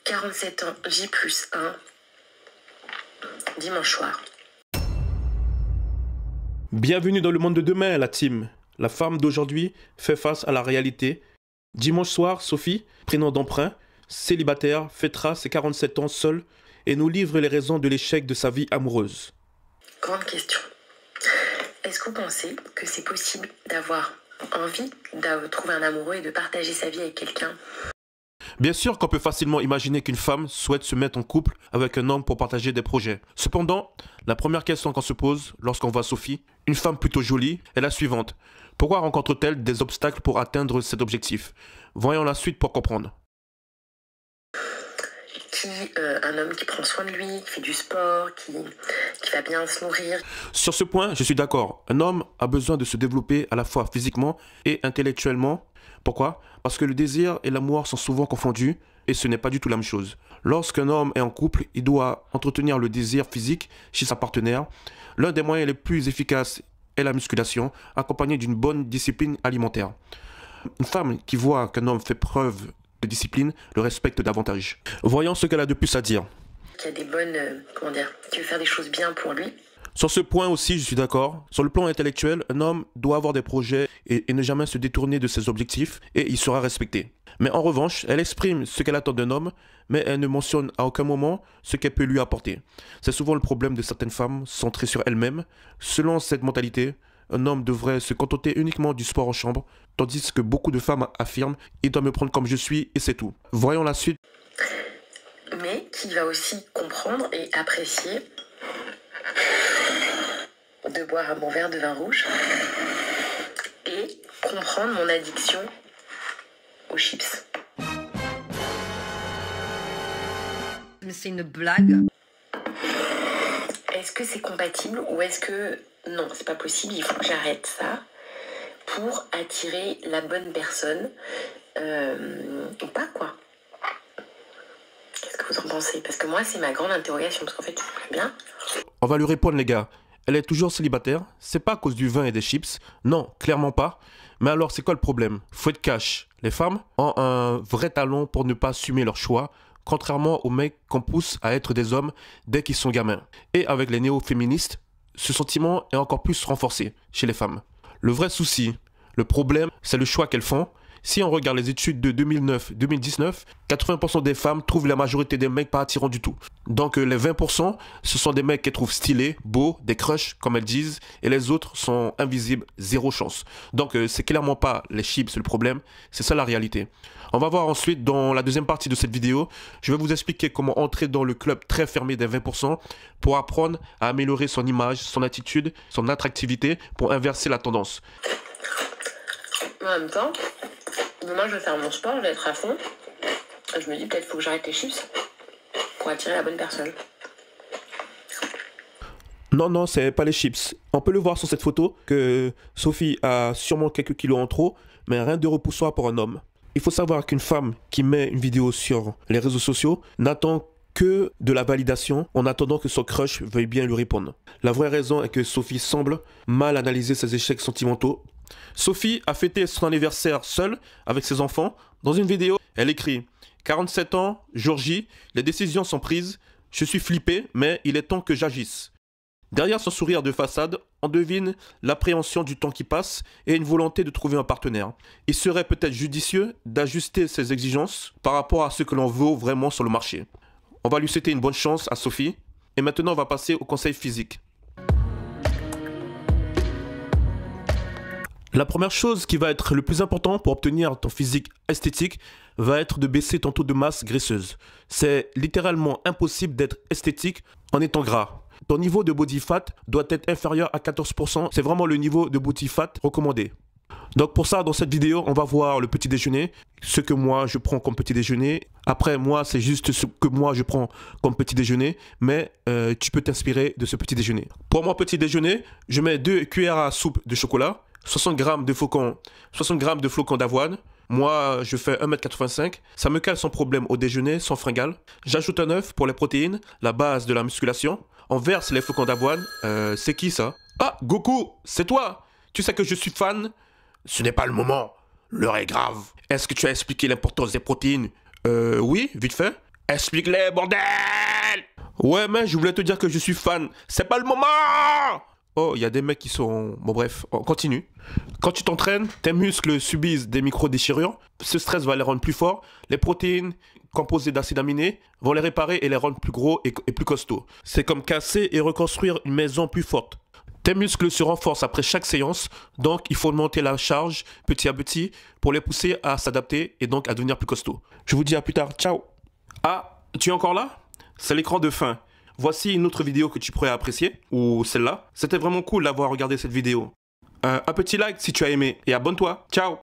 47 ans, J+1, dimanche soir. Bienvenue dans le monde de demain, la team. La femme d'aujourd'hui fait face à la réalité. Dimanche soir, Sophie, prénom d'emprunt, célibataire, fêtera ses 47 ans seule et nous livre les raisons de l'échec de sa vie amoureuse. Grande question. Est-ce que vous pensez que c'est possible d'avoir envie de trouver un amoureux et de partager sa vie avec quelqu'un ? Bien sûr qu'on peut facilement imaginer qu'une femme souhaite se mettre en couple avec un homme pour partager des projets. Cependant, la première question qu'on se pose lorsqu'on voit Sophie, une femme plutôt jolie, est la suivante. Pourquoi rencontre-t-elle des obstacles pour atteindre cet objectif? Voyons la suite pour comprendre. Un homme qui prend soin de lui, qui fait du sport, qui va bien se nourrir. Sur ce point, je suis d'accord. Un homme a besoin de se développer à la fois physiquement et intellectuellement. Pourquoi? Parce que le désir et l'amour sont souvent confondus et ce n'est pas du tout la même chose. Lorsqu'un homme est en couple, il doit entretenir le désir physique chez sa partenaire. L'un des moyens les plus efficaces est la musculation, accompagnée d'une bonne discipline alimentaire. Une femme qui voit qu'un homme fait preuve de discipline le respecte davantage. Voyons ce qu'elle a de plus à dire. Qui a des bonnes, qui veut faire des choses bien pour lui. Sur ce point aussi, je suis d'accord. Sur le plan intellectuel, un homme doit avoir des projets et ne jamais se détourner de ses objectifs et il sera respecté. Mais en revanche, elle exprime ce qu'elle attend d'un homme, mais elle ne mentionne à aucun moment ce qu'elle peut lui apporter. C'est souvent le problème de certaines femmes centrées sur elles-mêmes. Selon cette mentalité, un homme devrait se contenter uniquement du sport en chambre, tandis que beaucoup de femmes affirment « il doit me prendre comme je suis et c'est tout ». Voyons la suite. Mais qui va aussi comprendre et apprécier de boire un bon verre de vin rouge et comprendre mon addiction aux chips. Mais c'est une blague. Est-ce que c'est compatible ou est-ce que non, c'est pas possible, il faut que j'arrête ça pour attirer la bonne personne ou pas quoi? Qu'est-ce que vous en pensez? Parce que moi c'est ma grande interrogation parce qu'en fait je plaît bien. On va lui répondre les gars. Elle est toujours célibataire, c'est pas à cause du vin et des chips, non, clairement pas. Mais alors c'est quoi le problème? Faut être cash. Les femmes ont un vrai talent pour ne pas assumer leur choix, contrairement aux mecs qu'on pousse à être des hommes dès qu'ils sont gamins. Et avec les néo-féministes, ce sentiment est encore plus renforcé chez les femmes. Le vrai souci, le problème, c'est le choix qu'elles font. Si on regarde les études de 2009-2019, 80% des femmes trouvent la majorité des mecs pas attirants du tout. Donc les 20%, ce sont des mecs qu'elles trouvent stylés, beaux, des crushs comme elles disent, et les autres sont invisibles, zéro chance. Donc c'est clairement pas les chips le problème, c'est ça la réalité. On va voir ensuite dans la deuxième partie de cette vidéo, je vais vous expliquer comment entrer dans le club très fermé des 20% pour apprendre à améliorer son image, son attitude, son attractivité pour inverser la tendance. En même temps, demain je vais faire mon sport, je vais être à fond. Je me dis peut-être qu'il faut que j'arrête les chips pour attirer la bonne personne. Non, c'est pas les chips. On peut le voir sur cette photo que Sophie a sûrement quelques kilos en trop, mais rien de repoussant pour un homme. Il faut savoir qu'une femme qui met une vidéo sur les réseaux sociaux n'attend que de la validation en attendant que son crush veuille bien lui répondre. La vraie raison est que Sophie semble mal analyser ses échecs sentimentaux. Sophie a fêté son anniversaire seule avec ses enfants. Dans une vidéo, elle écrit « 47 ans, jour J, les décisions sont prises, je suis flippée, mais il est temps que j'agisse ». Derrière son sourire de façade, on devine l'appréhension du temps qui passe et une volonté de trouver un partenaire. Il serait peut-être judicieux d'ajuster ses exigences par rapport à ce que l'on vaut vraiment sur le marché. On va lui souhaiter une bonne chance à Sophie. Et maintenant, on va passer au conseil physique. La première chose qui va être le plus important pour obtenir ton physique esthétique va être de baisser ton taux de masse graisseuse. C'est littéralement impossible d'être esthétique en étant gras. Ton niveau de body fat doit être inférieur à 14%. C'est vraiment le niveau de body fat recommandé. Donc pour ça, dans cette vidéo, on va voir le petit déjeuner, ce que moi je prends comme petit déjeuner. Après, moi, c'est juste ce que moi je prends comme petit déjeuner, mais tu peux t'inspirer de ce petit déjeuner. Pour mon petit déjeuner, je mets 2 cuillères à soupe de chocolat, 60 g de flocons d'avoine. Moi, je fais 1,85 m. Ça me cale sans problème au déjeuner, sans fringale. J'ajoute un œuf pour les protéines, la base de la musculation. On verse les flocons d'avoine. C'est qui ça? Ah, Goku, c'est toi! Tu sais que je suis fan? Ce n'est pas le moment. L'heure est grave. Est-ce que tu as expliqué l'importance des protéines? Oui, vite fait. Explique-les, bordel! Ouais, mais je voulais te dire que je suis fan. C'est pas le moment! Oh, il y a des mecs qui sont... Bon bref, on continue. Quand tu t'entraînes, tes muscles subissent des micro-déchirures. Ce stress va les rendre plus forts. Les protéines composées d'acides aminés vont les réparer et les rendre plus gros et plus costauds. C'est comme casser et reconstruire une maison plus forte. Tes muscles se renforcent après chaque séance, donc il faut monter la charge petit à petit pour les pousser à s'adapter et donc à devenir plus costauds. Je vous dis à plus tard, ciao! Ah, tu es encore là? C'est l'écran de fin. Voici une autre vidéo que tu pourrais apprécier, ou celle-là. C'était vraiment cool d'avoir regardé cette vidéo. Un petit like si tu as aimé, et abonne-toi. Ciao!